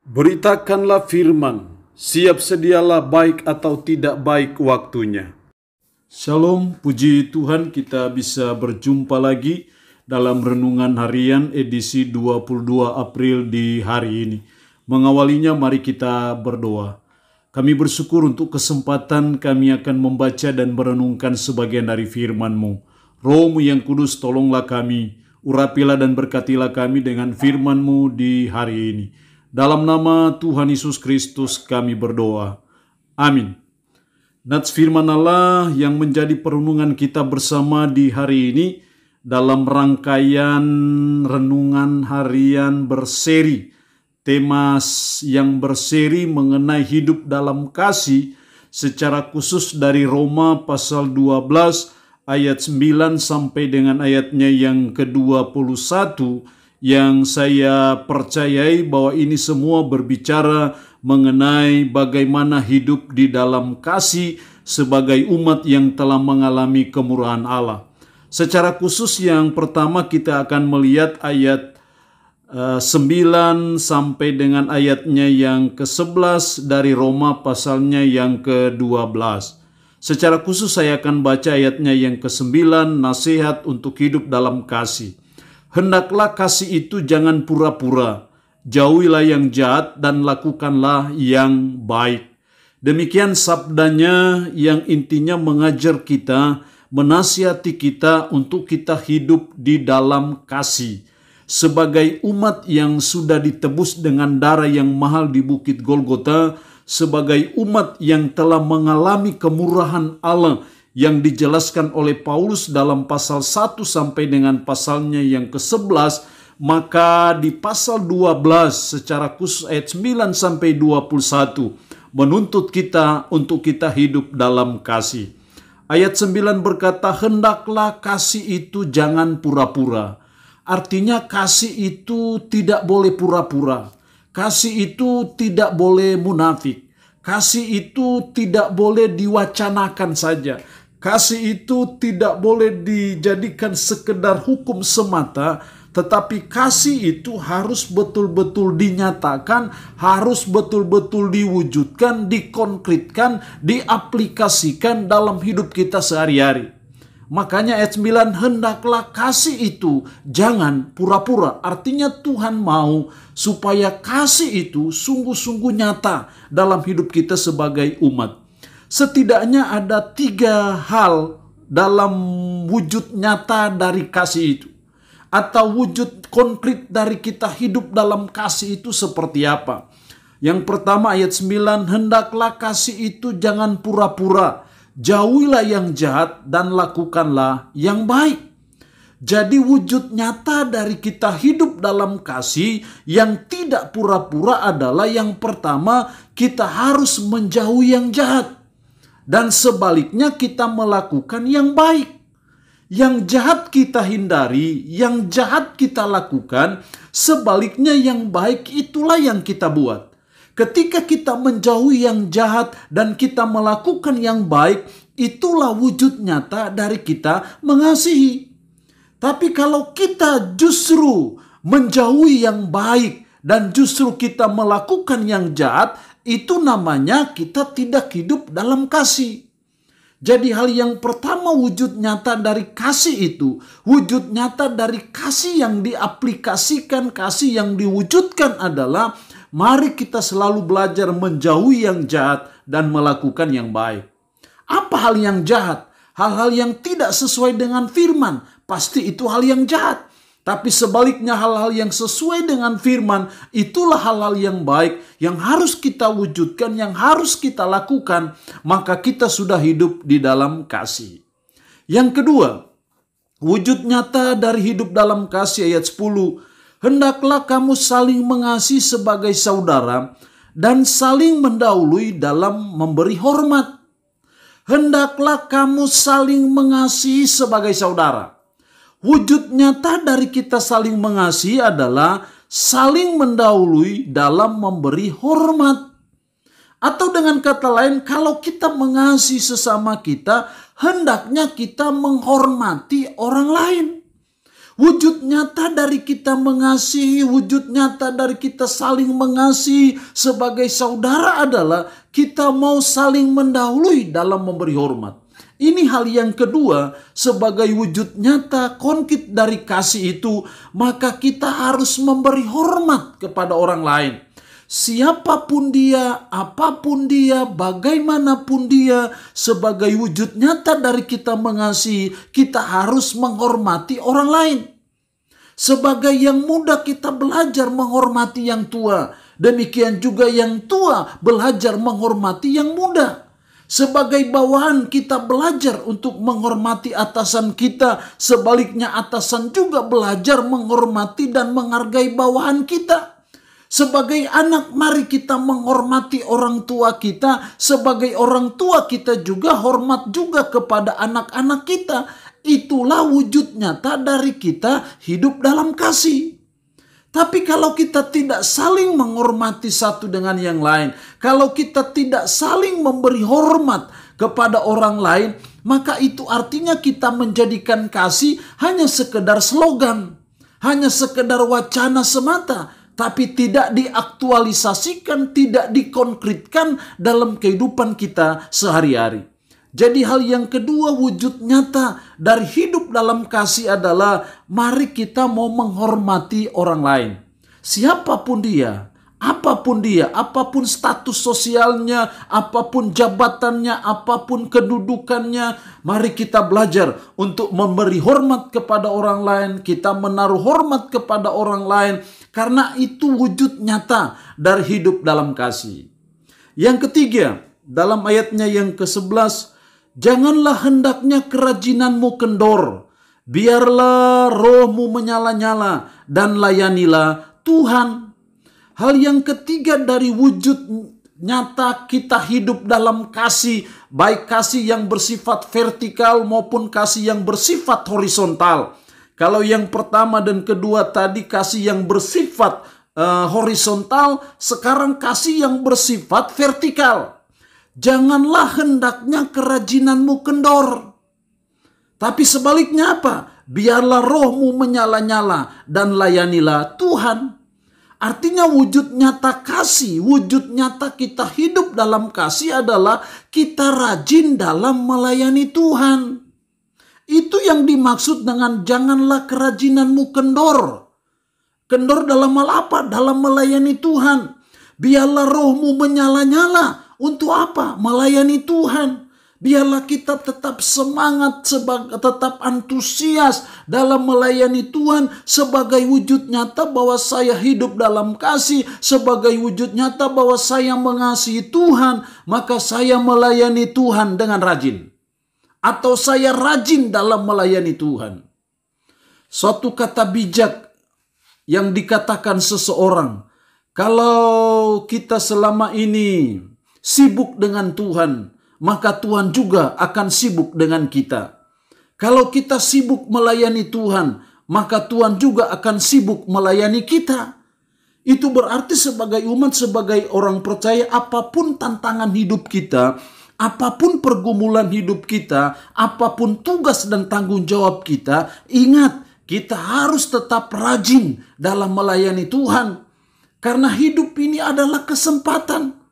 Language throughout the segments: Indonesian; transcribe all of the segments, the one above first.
Beritakanlah firman, siap sedialah baik atau tidak baik waktunya. Shalom, puji Tuhan kita bisa berjumpa lagi dalam Renungan Harian edisi 22 April di hari ini. Mengawalinya mari kita berdoa. Kami bersyukur untuk kesempatan kami akan membaca dan merenungkan sebagian dari firman-Mu. Roh-Mu yang kudus tolonglah kami, urapilah dan berkatilah kami dengan firman-Mu di hari ini. Dalam nama Tuhan Yesus Kristus kami berdoa. Amin. Nats firman Allah yang menjadi perenungan kita bersama di hari ini dalam rangkaian renungan harian berseri. Tema yang berseri mengenai hidup dalam kasih secara khusus dari Roma pasal 12 ayat 9 sampai dengan ayatnya yang ke-21. Yang saya percayai bahwa ini semua berbicara mengenai bagaimana hidup di dalam kasih sebagai umat yang telah mengalami kemurahan Allah. Secara khusus yang pertama kita akan melihat ayat 9 sampai dengan ayatnya yang ke-11 dari Roma pasalnya yang ke-12. Secara khusus saya akan baca ayatnya yang ke-9, nasihat untuk hidup dalam kasih. Hendaklah kasih itu jangan pura-pura, jauhilah yang jahat dan lakukanlah yang baik. Demikian sabdanya yang intinya mengajar kita, menasihati kita untuk kita hidup di dalam kasih. Sebagai umat yang sudah ditebus dengan darah yang mahal di Bukit Golgota, sebagai umat yang telah mengalami kemurahan Allah yang dijelaskan oleh Paulus dalam pasal 1 sampai dengan pasalnya yang ke-11, maka di pasal 12 secara khusus ayat 9 sampai 21 menuntut kita untuk kita hidup dalam kasih. Ayat 9 berkata, hendaklah kasih itu jangan pura-pura. Artinya kasih itu tidak boleh pura-pura. Kasih itu tidak boleh munafik. Kasih itu tidak boleh diwacanakan saja. Kasih itu tidak boleh dijadikan sekedar hukum semata, tetapi kasih itu harus betul-betul dinyatakan, harus betul-betul diwujudkan, dikonkretkan, diaplikasikan dalam hidup kita sehari-hari. Makanya ayat 9, hendaklah kasih itu jangan pura-pura. Artinya Tuhan mau supaya kasih itu sungguh-sungguh nyata dalam hidup kita sebagai umat. Setidaknya ada 3 hal dalam wujud nyata dari kasih itu. Atau wujud konkret dari kita hidup dalam kasih itu seperti apa? Yang pertama ayat 9, hendaklah kasih itu jangan pura-pura. Jauhilah yang jahat dan lakukanlah yang baik. Jadi wujud nyata dari kita hidup dalam kasih yang tidak pura-pura adalah yang pertama, kita harus menjauhi yang jahat. Dan sebaliknya kita melakukan yang baik. Yang jahat kita hindari, yang jahat kita lakukan, sebaliknya yang baik itulah yang kita buat. Ketika kita menjauhi yang jahat dan kita melakukan yang baik, itulah wujud nyata dari kita mengasihi. Tapi kalau kita justru menjauhi yang baik dan justru kita melakukan yang jahat, itu namanya kita tidak hidup dalam kasih. Jadi hal yang pertama wujud nyata dari kasih itu, wujud nyata dari kasih yang diaplikasikan, kasih yang diwujudkan adalah mari kita selalu belajar menjauhi yang jahat dan melakukan yang baik. Apa hal yang jahat? Hal-hal yang tidak sesuai dengan firman, pasti itu hal yang jahat. Tapi sebaliknya hal-hal yang sesuai dengan firman, itulah hal-hal yang baik yang harus kita wujudkan, yang harus kita lakukan. Maka kita sudah hidup di dalam kasih. Yang kedua, wujud nyata dari hidup dalam kasih ayat 10. Hendaklah kamu saling mengasihi sebagai saudara dan saling mendahului dalam memberi hormat. Hendaklah kamu saling mengasihi sebagai saudara. Wujud nyata dari kita saling mengasihi adalah saling mendahului dalam memberi hormat. Atau dengan kata lain, kalau kita mengasihi sesama kita, hendaknya kita menghormati orang lain. Wujud nyata dari kita mengasihi, wujud nyata dari kita saling mengasihi sebagai saudara adalah kita mau saling mendahului dalam memberi hormat. Ini hal yang kedua, sebagai wujud nyata konkret dari kasih itu, maka kita harus memberi hormat kepada orang lain. Siapapun dia, apapun dia, bagaimanapun dia, sebagai wujud nyata dari kita mengasihi, kita harus menghormati orang lain. Sebagai yang muda kita belajar menghormati yang tua. Demikian juga yang tua belajar menghormati yang muda. Sebagai bawahan kita belajar untuk menghormati atasan kita. Sebaliknya atasan juga belajar menghormati dan menghargai bawahan kita. Sebagai anak, mari kita menghormati orang tua kita. Sebagai orang tua, kita juga hormat juga kepada anak-anak kita. Itulah wujud nyata dari kita hidup dalam kasih. Tapi kalau kita tidak saling menghormati satu dengan yang lain, kalau kita tidak saling memberi hormat kepada orang lain, maka itu artinya kita menjadikan kasih hanya sekedar slogan, hanya sekedar wacana semata, tapi tidak diaktualisasikan, tidak dikonkretkan dalam kehidupan kita sehari-hari. Jadi hal yang kedua, wujud nyata dari hidup dalam kasih adalah mari kita mau menghormati orang lain. Siapapun dia, apapun status sosialnya, apapun jabatannya, apapun kedudukannya, mari kita belajar untuk memberi hormat kepada orang lain, kita menaruh hormat kepada orang lain, karena itu wujud nyata dari hidup dalam kasih. Yang ketiga, dalam ayatnya yang ke-11, janganlah hendaknya kerajinanmu kendor, biarlah rohmu menyala-nyala dan layanilah Tuhan. Hal yang ketiga dari wujud nyata kita hidup dalam kasih, baik kasih yang bersifat vertikal maupun kasih yang bersifat horizontal. Kalau yang pertama dan kedua tadi kasih yang bersifat horizontal, sekarang kasih yang bersifat vertikal. Janganlah hendaknya kerajinanmu kendor. Tapi sebaliknya apa? Biarlah rohmu menyala-nyala dan layanilah Tuhan. Artinya wujud nyata kasih, wujud nyata kita hidup dalam kasih adalah kita rajin dalam melayani Tuhan. Itu yang dimaksud dengan janganlah kerajinanmu kendor. Kendor dalam hal apa? Dalam melayani Tuhan. Biarlah rohmu menyala-nyala. Untuk apa? Melayani Tuhan. Biarlah kita tetap semangat, tetap antusias dalam melayani Tuhan sebagai wujud nyata bahwa saya hidup dalam kasih, sebagai wujud nyata bahwa saya mengasihi Tuhan, maka saya melayani Tuhan dengan rajin. Atau saya rajin dalam melayani Tuhan. Suatu kata bijak yang dikatakan seseorang, kalau kita selama ini sibuk dengan Tuhan, maka Tuhan juga akan sibuk dengan kita. Kalau kita sibuk melayani Tuhan, maka Tuhan juga akan sibuk melayani kita. Itu berarti sebagai umat, sebagai orang percaya, apapun tantangan hidup kita, apapun pergumulan hidup kita, apapun tugas dan tanggung jawab kita, ingat, kita harus tetap rajin dalam melayani Tuhan. Karena hidup ini adalah kesempatan.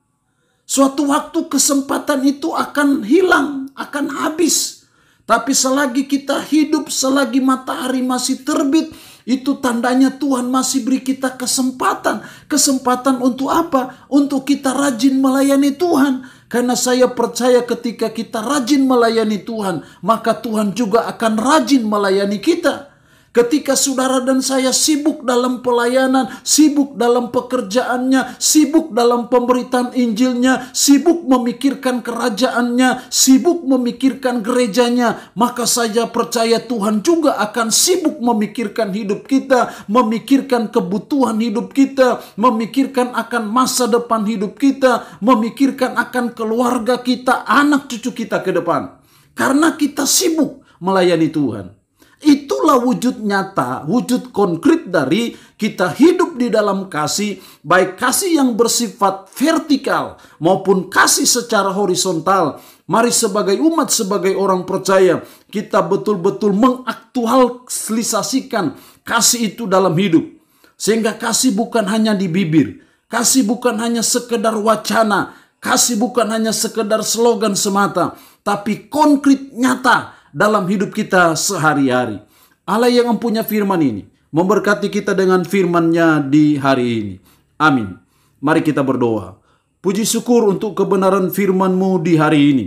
Suatu waktu kesempatan itu akan hilang, akan habis. Tapi selagi kita hidup, selagi matahari masih terbit, itu tandanya Tuhan masih beri kita kesempatan. Kesempatan untuk apa? Untuk kita rajin melayani Tuhan. Karena saya percaya ketika kita rajin melayani Tuhan, maka Tuhan juga akan rajin melayani kita. Ketika saudara dan saya sibuk dalam pelayanan, sibuk dalam pekerjaannya, sibuk dalam pemberitaan Injilnya, sibuk memikirkan kerajaannya, sibuk memikirkan gerejanya, maka saya percaya Tuhan juga akan sibuk memikirkan hidup kita, memikirkan kebutuhan hidup kita, memikirkan akan masa depan hidup kita, memikirkan akan keluarga kita, anak cucu kita ke depan. Karena kita sibuk melayani Tuhan. Itulah wujud nyata, wujud konkret dari kita hidup di dalam kasih, baik kasih yang bersifat vertikal maupun kasih secara horizontal. Mari sebagai umat, sebagai orang percaya, kita betul-betul mengaktualisasikan kasih itu dalam hidup. Sehingga kasih bukan hanya di bibir, kasih bukan hanya sekedar wacana, kasih bukan hanya sekedar slogan semata, tapi konkret nyata dalam hidup kita sehari-hari. Allah yang mempunyai firman ini memberkati kita dengan firman-Nya di hari ini. Amin. Mari kita berdoa. Puji syukur untuk kebenaran firman-Mu di hari ini,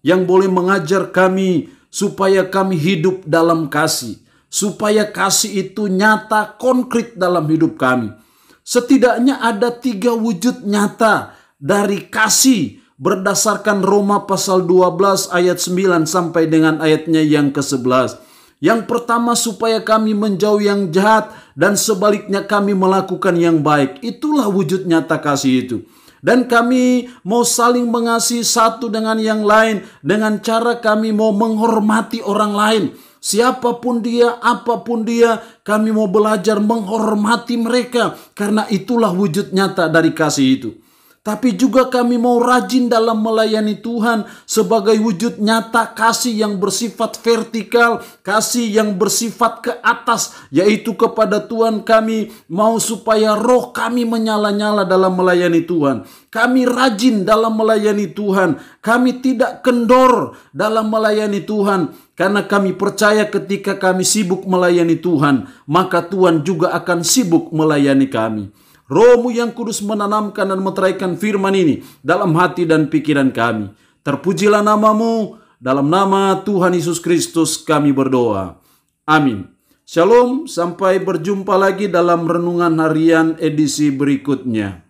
yang boleh mengajar kami supaya kami hidup dalam kasih, supaya kasih itu nyata konkret dalam hidup kami. Setidaknya ada 3 wujud nyata dari kasih berdasarkan Roma pasal 12 ayat 9 sampai dengan ayatnya yang ke-11. Yang pertama, supaya kami menjauh yang jahat dan sebaliknya kami melakukan yang baik. Itulah wujud nyata kasih itu. Dan kami mau saling mengasihi satu dengan yang lain dengan cara kami mau menghormati orang lain. Siapapun dia, apapun dia, kami mau belajar menghormati mereka, karena itulah wujud nyata dari kasih itu. Tapi juga kami mau rajin dalam melayani Tuhan sebagai wujud nyata kasih yang bersifat vertikal, kasih yang bersifat ke atas, yaitu kepada Tuhan. Kami mau supaya roh kami menyala-nyala dalam melayani Tuhan. Kami rajin dalam melayani Tuhan. Kami tidak kendor dalam melayani Tuhan. Karena kami percaya ketika kami sibuk melayani Tuhan, maka Tuhan juga akan sibuk melayani kami. Roh-Mu yang kudus menanamkan dan meteraikan firman ini dalam hati dan pikiran kami. Terpujilah nama-Mu, dalam nama Tuhan Yesus Kristus kami berdoa. Amin. Shalom, sampai berjumpa lagi dalam renungan harian edisi berikutnya.